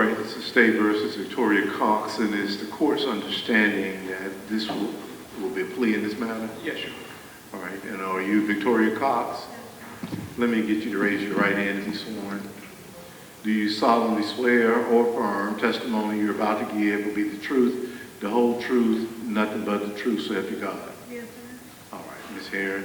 right, this is State versus Victoria Cox, and is the court's understanding that this will be a plea in this matter? Yes, sir. All right, and are you Victoria Cox? Let me get you to raise your right hand and be sworn. Do you solemnly swear or affirm testimony you're about to give will be the truth, the whole truth, nothing but the truth, so help you God? Yes, sir. All right, Ms. Erin.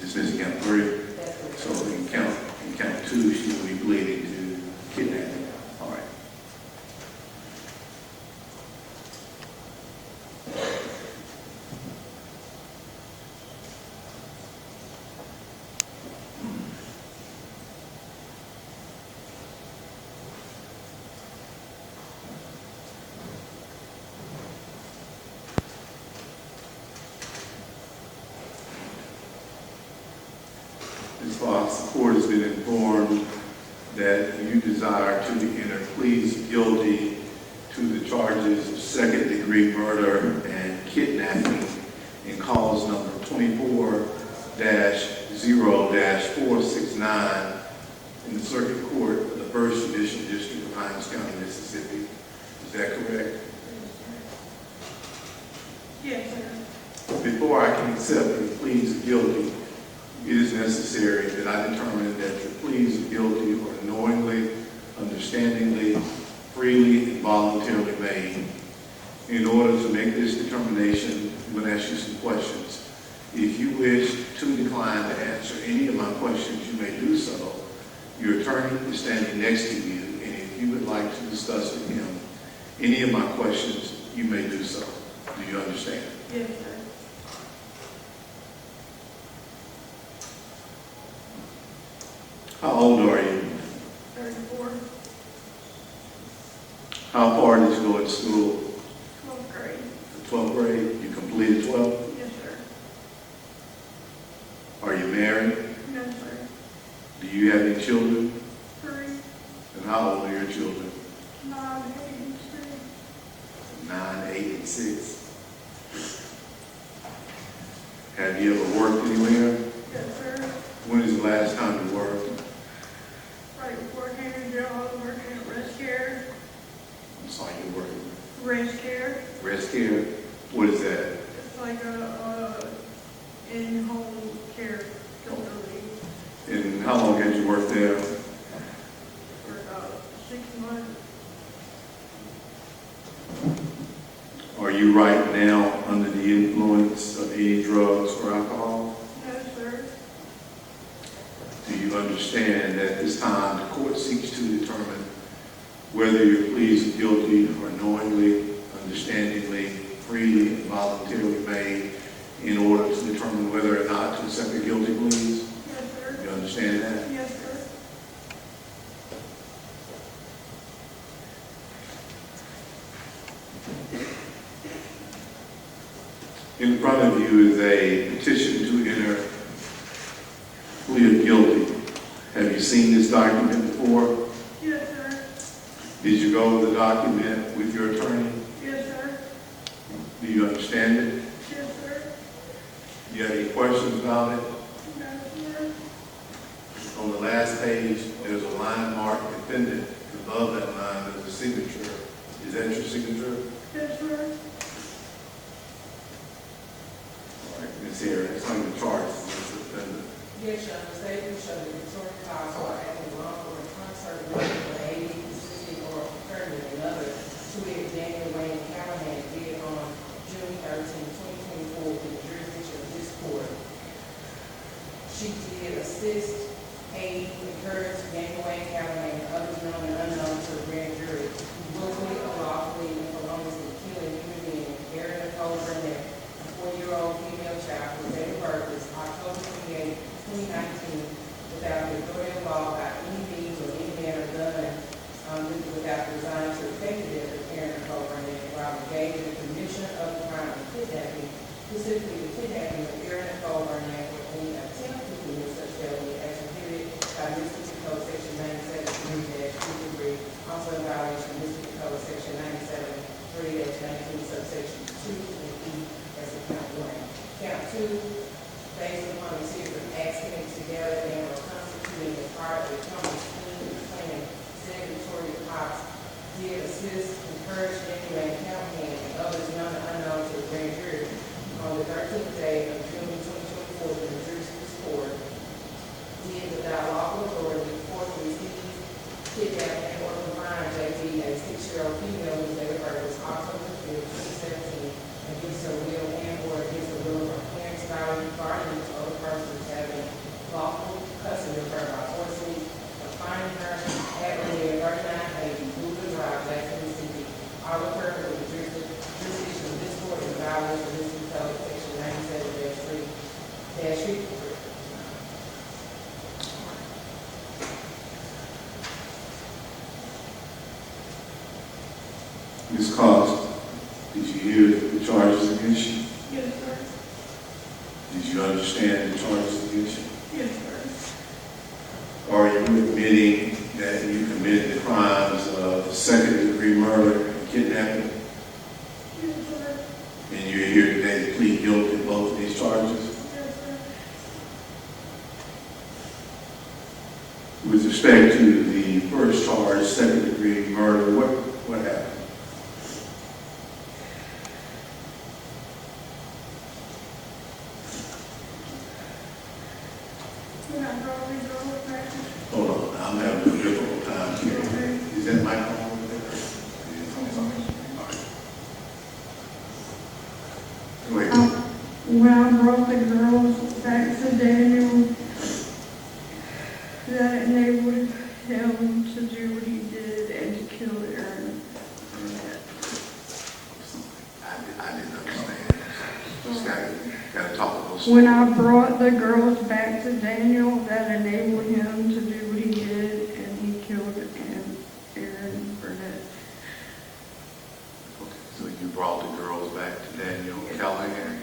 Dismissing count 3. So in count 2, she will be pleading to kidnapping. All right. Ms. Fox, the court has been informed that you desire to enter pleas guilty to the charges of second-degree murder and kidnapping in cause number 24-0-469 in the Circuit Court of the First Judicial District of Hinds County, Mississippi. Is that correct? Yes, sir. Before I can accept your pleas of guilty, it is necessary that I determine that your pleas of guilty are knowingly, understandingly, freely, and voluntarily made. In order to make this determination, I'm going to ask you some questions. If you wish to decline to answer any of my questions, you may do so. Your attorney is standing next to you, and if you would like to discuss with him any of my questions, you may do so. Do you understand? Yes, sir. How old are you? 34. How far did you go in school? 12th grade. 12th grade? You completed 12? Yes, sir. Are you married? No, sir. Do you have any children? 3, And how old are your children? 9, 8, and 6. 9, 8, and 6. Have you ever worked anywhere? Yes, sir. When is the last time you worked? Right before I came to jail, I was working at Rest Care. I'm sorry, you're working. Rest Care. Rest care? What is that? It's like a in-home care facility And how long had you worked there? for about 6 months. Are you right now under the influence of any drugs or alcohol? No, sir. Do you understand that at this time the court seeks to determine whether your pleas of guilty are knowingly, understandingly, freely, and voluntarily made in order to determine whether or not to accept your guilty pleas? Yes, sir. You understand that? Yes, sir. In front of you is a petition to enter plea of guilty. Have you seen this document before? Yes, sir. Did you go over the document with your attorney? Yes, sir. Do you understand it? Yes, sir. Do you have any questions about it? No, sir. On the last page, there's a line marked defendant. Above that line, there's a signature. Is that your signature? Yes, sir. All right, Ms. Erin, it's on the charts. It's the defendant. Yes, Your Honor, statement showing that Victoria Cox or acting wrongful or concert with or aiding, assisting, or concurring with another to which Daniel Wayne Callahan did on June 13, 2024 in the jurisdiction of this court. She did assist, aid, encourage Daniel Wayne Callahan and others known and unknown to the grand jury willfully, unlawfully, and feloniously killing human being Erin Brunett, a 4-year-old female child whose date of birth is October 28, 2019, without the authority of law by aid, assist, encourage, stimulate, campaign, and others known and unknown to the grand jury on the 13th day of June 2024 in the jurisdiction court, did without lawful authority, forcibly seize, kidnap, and or confine J.T., a 6-year-old female whose date of birth was October 5th, 2017, against her will and or against the will of her parents, guardians, or other persons having lawful custody of her by forcibly confining her at or near 3980 Booker Drive, Jackson, Mississippi. All occurred with the jurisdiction of this court in violation of Mississippi Code Section 97-3. Ms. Cox, did you hear the charges against you? Yes, sir. Did you understand the charges against you? Yes, sir. Are you admitting that you committed the crimes of second-degree murder and kidnapping? Yes, sir. And you're here today to plead guilty to both of these charges? Yes, sir. With respect to the first charge, second-degree murder, what happened? When I brought these girls back, Hold on, I'm having a difficult time here. Is that microphone over there? All right. Go ahead. when I brought the girls back to Daniel, that enabled him to do what he did and to kill Erin Brunett. I didn't understand. Just gotta talk a little When slower. I brought the girls back to Daniel, that enabled him to do what he did, and he killed Erin Brunett. Okay, so you brought the girls back to Daniel Callahan.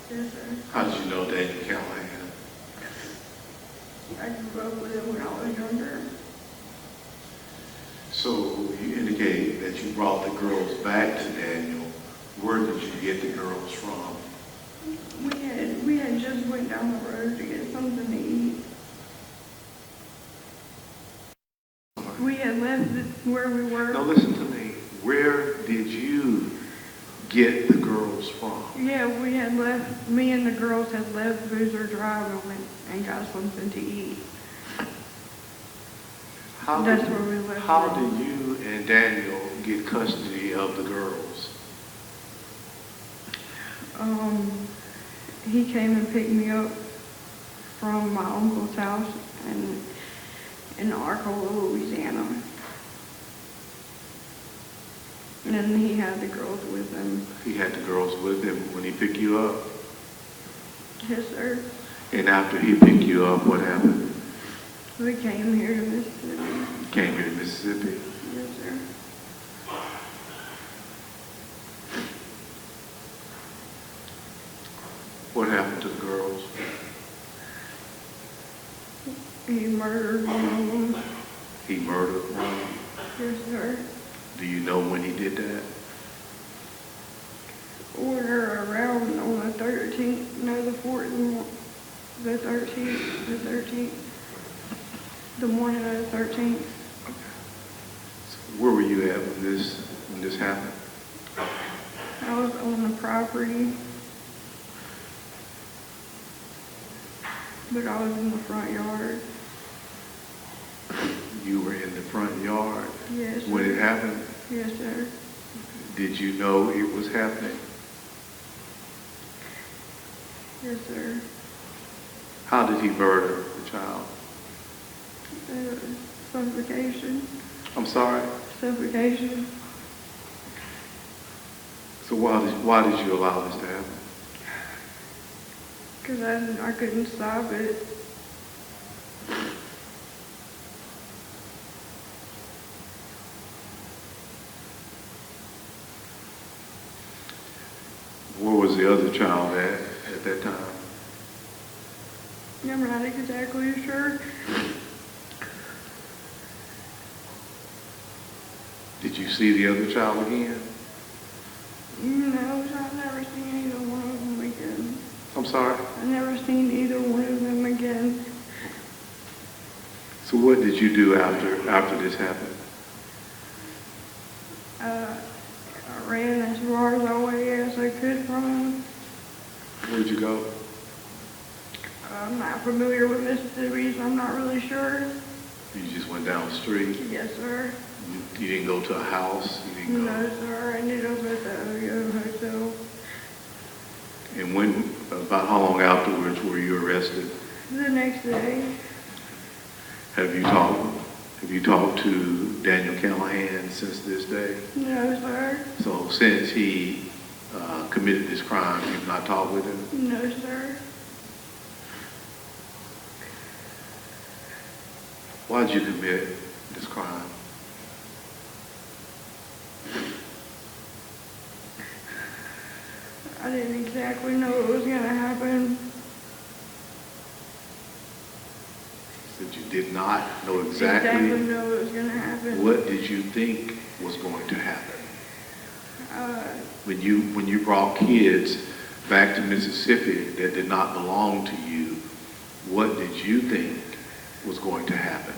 Yes, sir. How did you know Daniel Callahan? I grew up with him when I was younger. So you indicate that you brought the girls back to Daniel. Where did you get the girls from? We had just went down the road to get something to eat. We had left where we were. Now listen to me. Where did you get the girls from? Yeah, we had left, me and the girls had left Boozer Drive and went and got something to eat. That's where we left How them. did you and Daniel get custody of the girls? He came and picked me up from my uncle's house in Arcola, Louisiana. And then he had the girls with him. He had the girls with him when he picked you up. Yes, sir. And after he picked you up, what happened? We came here to Mississippi. You came here to Mississippi. Yes, sir. What happened to the girls? He murdered one of them. He murdered one. Yes, sir. Do you know when he did that? Order around on the 13th, no, the 4th, the 13th, the morning of the 13th. So where were you at when this happened? I was on the property, but I was in the front yard. You were in the front yard Yes, sir. when it happened. Yes, sir. Did you know it was happening? Yes, sir. How did he murder the child? Suffocation. I'm sorry? Suffocation. So why did you allow this to happen? Because I couldn't stop it. Where was the other child at that time? I'm not exactly sure. Did you see the other child again? No, I've never seen either one of them again. I'm sorry? I've never seen either one of them again. So what did you do after this happened? I ran as far as away as I could from him. Where'd you go? I'm not familiar with Mississippi, so I'm not really sure. You just went down the street? Yes, sir. You didn't go to a house? You didn't go? No, sir. I ended up at the OYO hotel. And when, about how long afterwards were you arrested? The next day. Have you talked to Daniel Callahan since this day? No, sir. So since he committed this crime, you've not talked with him? No, sir. Why did you commit this crime? I didn't exactly know what was going to happen. That you did not know Exactly exactly know what was going to happen. what did you think was going to happen? Uh, When you brought kids back to Mississippi that did not belong to you, what did you think was going to happen?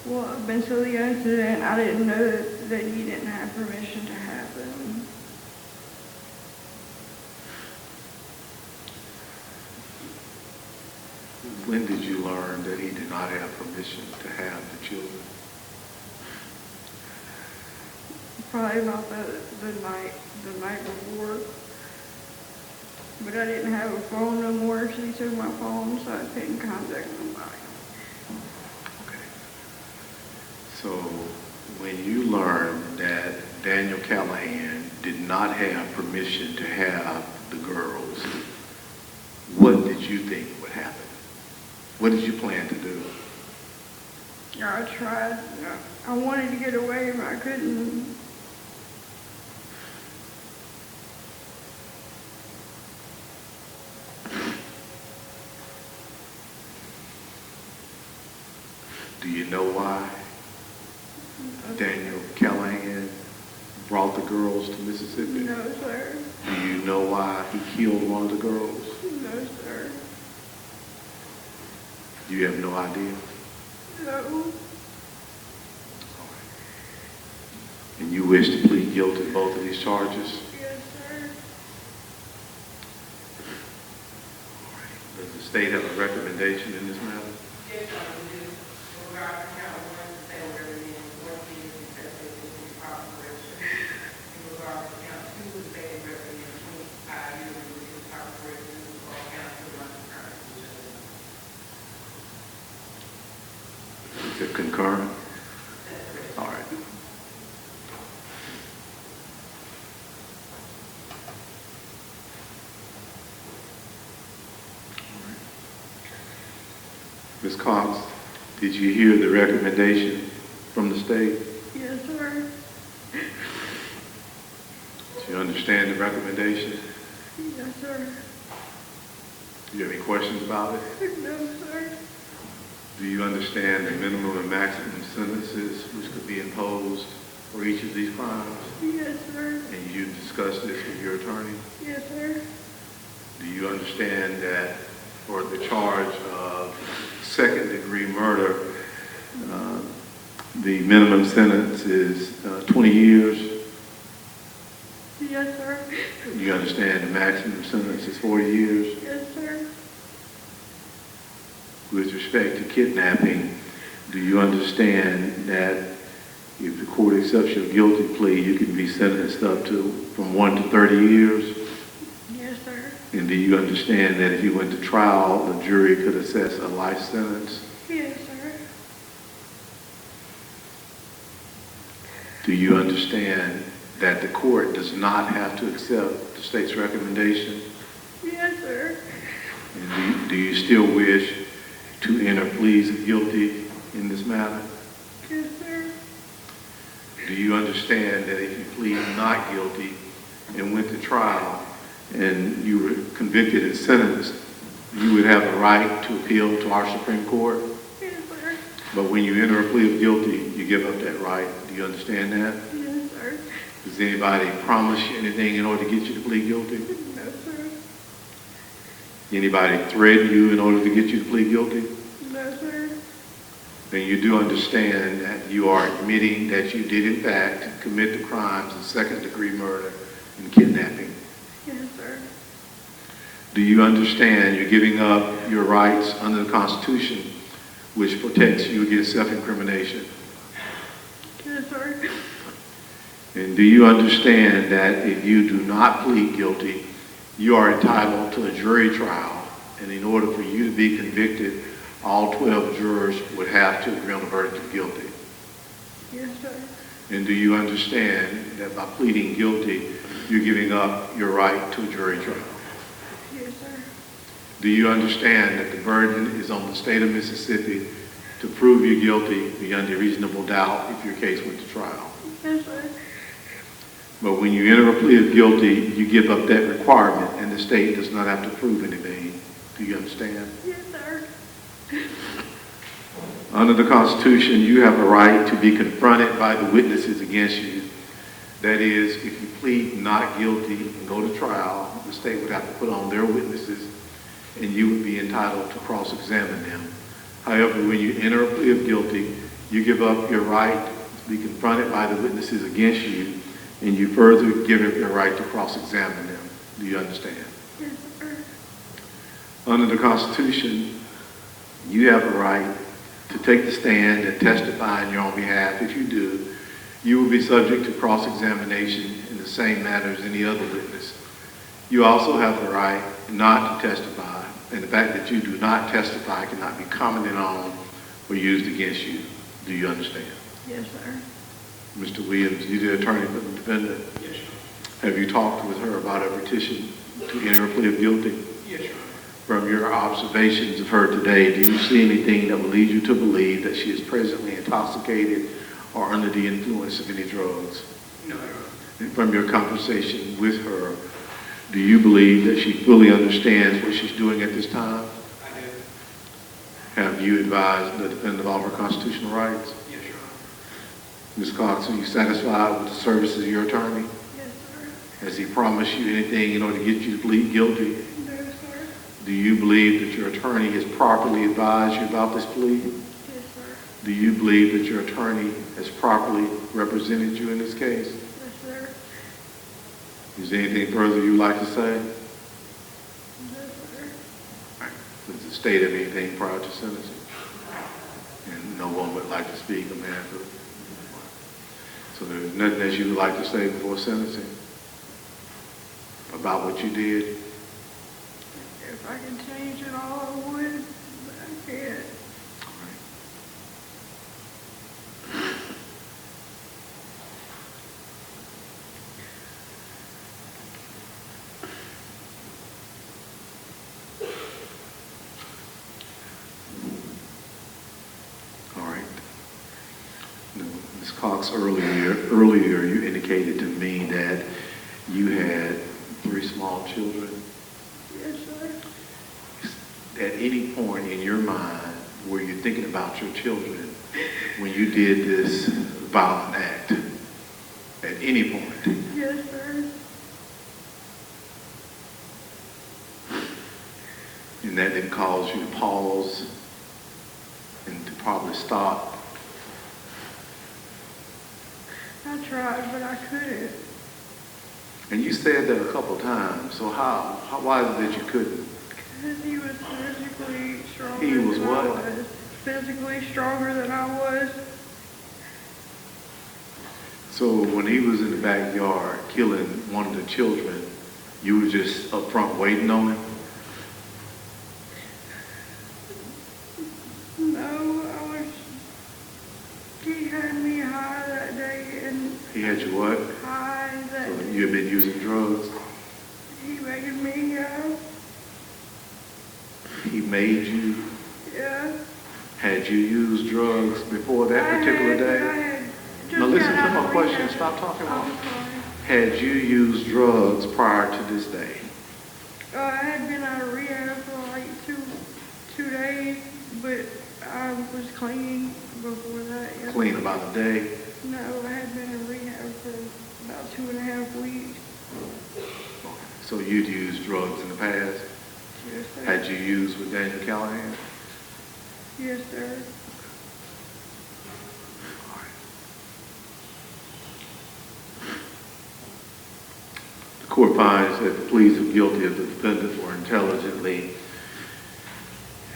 Well, up until the incident, I didn't know that he didn't have permission to happen. When did you learn that he did not have permission to have the children? Probably about the night before. But I didn't have a phone no more, so he took my phone, so I couldn't contact nobody. Okay. So when you learned that Daniel Callahan did not have permission to have the girls, what did you think would happen? What did you plan to do? I tried. I wanted to get away, but I couldn't. Do you know why Daniel Callahan brought the girls to Mississippi? No, sir. Do you know why he killed one of the girls? No, sir. You have no idea? No. And you wish to plead guilty to both of these charges? Yes, sir. Does the state have a recommendation in this matter? Yes, we do. In regard to count one, the state will recommend 14 years in excessive incarceration. In regard to count two, the state will recommend 25 years in incarceration for count 2 non-concurrent. Is it concurrent? All right. Ms. Cox, did you hear the recommendation from the state? Yes, sir. Do you understand the recommendation? Yes, sir. Do you have any questions about it? No, sir. Do you understand the minimum and maximum sentences which could be imposed for each of these crimes? Yes, sir. And you discussed this with your attorney? Yes, sir. Do you understand that for the charge of second-degree murder, the minimum sentence is 20 years? Yes, sir. You understand the maximum sentence is 40 years? Yes, sir. With respect to kidnapping, do you understand that if the court accepts your guilty plea, you can be sentenced up to from 1 to 30 years? Yes, sir. And do you understand that if you went to trial, the jury could assess a life sentence? Yes, sir. Do you understand that the court does not have to accept the state's recommendation? Yes, sir. And do you still wish to enter pleas of guilty in this matter? Yes, sir. Do you understand that if you plead not guilty and went to trial and you were convicted and sentenced, you would have a right to appeal to our Supreme Court? Yes, sir. But when you enter a plea of guilty, you give up that right. Do you understand that? Yes, sir. Does anybody promise you anything in order to get you to plead guilty? No, sir. Anybody threaten you in order to get you to plead guilty? No, sir. then you do understand that you are admitting that you did in fact commit the crimes of second-degree murder and kidnapping. Yes, sir. Do you understand you're giving up your rights under the Constitution, which protects you against self-incrimination? Yes, sir. And do you understand that if you do not plead guilty, you are entitled to a jury trial, and in order for you to be convicted, all 12 jurors would have to agree on the verdict of guilty? Yes, sir. And do you understand that by pleading guilty, you're giving up your right to a jury trial? Yes, sir. Do you understand that the burden is on the state of Mississippi to prove you guilty beyond a reasonable doubt if your case went to trial? Yes, sir. But when you enter a plea of guilty, you give up that requirement, and the state does not have to prove anything. Do you understand? Yes, sir. Under the Constitution, you have a right to be confronted by the witnesses against you. That is, if you plead not guilty and go to trial, the state would have to put on their witnesses, and you would be entitled to cross-examine them. However, when you enter a plea of guilty, you give up your right to be confronted by the witnesses against you, and you further give up your right to cross-examine them. Do you understand? Yes, sir. Under the Constitution, you have a right to take the stand and testify on your own behalf. If you do, you will be subject to cross-examination in the same manner as any other witness. You also have the right not to testify, and the fact that you do not testify cannot be commented on or used against you. Do you understand? Yes, sir. Mr. Williams, you the attorney for the defendant. Yes, Your Have you talked with her about a petition to enter a plea of guilty? Honor. Yes, Your Honor. From your observations of her today, do you see anything that would lead you to believe that she is presently intoxicated or under the influence of any drugs? No, Your Honor. And from your conversation with her, do you believe that she fully understands what she's doing at this time? I did. Have you advised the defendant of all her constitutional rights? Yes, Your Honor. Ms. Cox, are you satisfied with the services of your attorney? Yes, sir. Has he promised you anything in order to get you to plead guilty? No, sir. Do you believe that your attorney has properly advised you about this plea? Yes, sir. Do you believe that your attorney has properly represented you in this case? Yes, sir. Is there anything further you'd like to say? Yes, sir. Does the state have anything prior to sentencing? And no one would like to speak on behalf of it. So there's nothing that you would like to say before sentencing about what you did? If I could change it all, I would, but I can't. All right. Now, Ms. Cox, earlier you indicated to me that you had 3 small children. Yes, sir. At any point in your mind, were you thinking about your children when you did this violent act? At any point? Yes, sir. And that didn't cause you to pause and to probably stop? I tried, but I couldn't. And you said that a couple times, so why is it that you couldn't? Because he was physically stronger He was than what? I was. Physically stronger than I was. So when he was in the backyard killing one of the children, you were just up front waiting on him? No, he had me high that day and He had you what? high that So day. you had been using drugs? He made me, He made you? yeah. Had you used drugs before that I particular had day? just Now listen got to out my of question. rehab. Stop talking about I'm it. sorry. Had you used drugs prior to this day? I had been out of rehab for like two days, but I was clean before that. Yeah. Clean about a day? No, I had been in rehab for about 2.5 weeks. So you'd used drugs in the past? Yes, sir. Had you used with Daniel Callahan? Yes, sir. Court finds that the pleas of guilty of the defendant were intelligently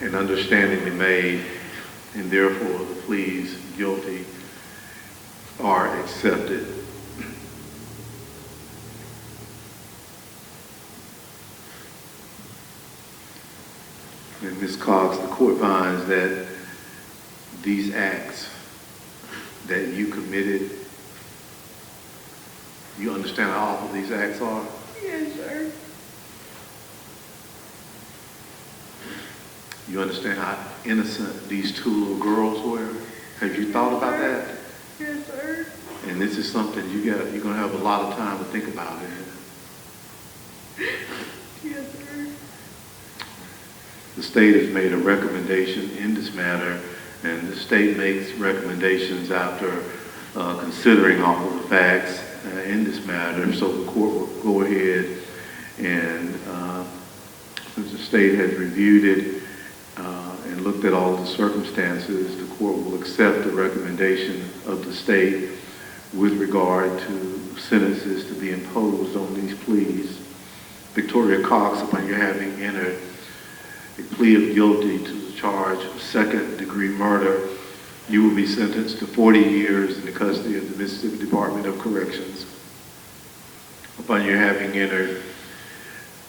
and understandingly made, and therefore the pleas guilty are accepted. And Ms. Cox, the court finds that these acts that you committed, you understand how awful these acts are? Yes, sir. You understand how innocent these two little girls were? Have you thought about that? Yes, sir. And this is something you're gonna have a lot of time to think about it. Yes, sir. The state has made a recommendation in this matter, and the state makes recommendations after considering all of the facts in this matter. So the court will go ahead and, since the state has reviewed it and looked at all the circumstances, the court will accept the recommendation of the state with regard to sentences to be imposed on these pleas. Victoria Cox, upon your having entered a plea of guilty to the charge of second-degree murder, you will be sentenced to 40 years in the custody of the Mississippi Department of Corrections. Upon your having entered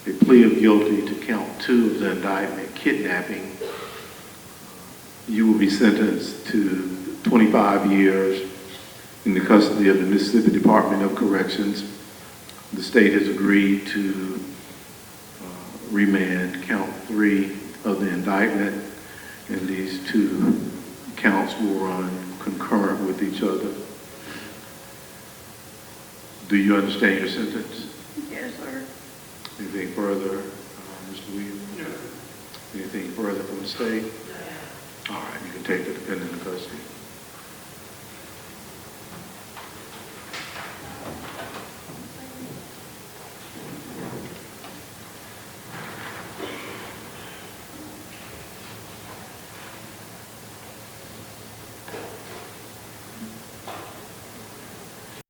a plea of guilty to count 2 of the indictment, kidnapping, you will be sentenced to 25 years in the custody of the Mississippi Department of Corrections. The state has agreed to remand count 3 of the indictment, and these 2 counts will run concurrent with each other. Do you understand your sentence? Yes, sir. Anything further, Mr. Williams? No. Anything further from the state? All right, you can take the defendant into custody.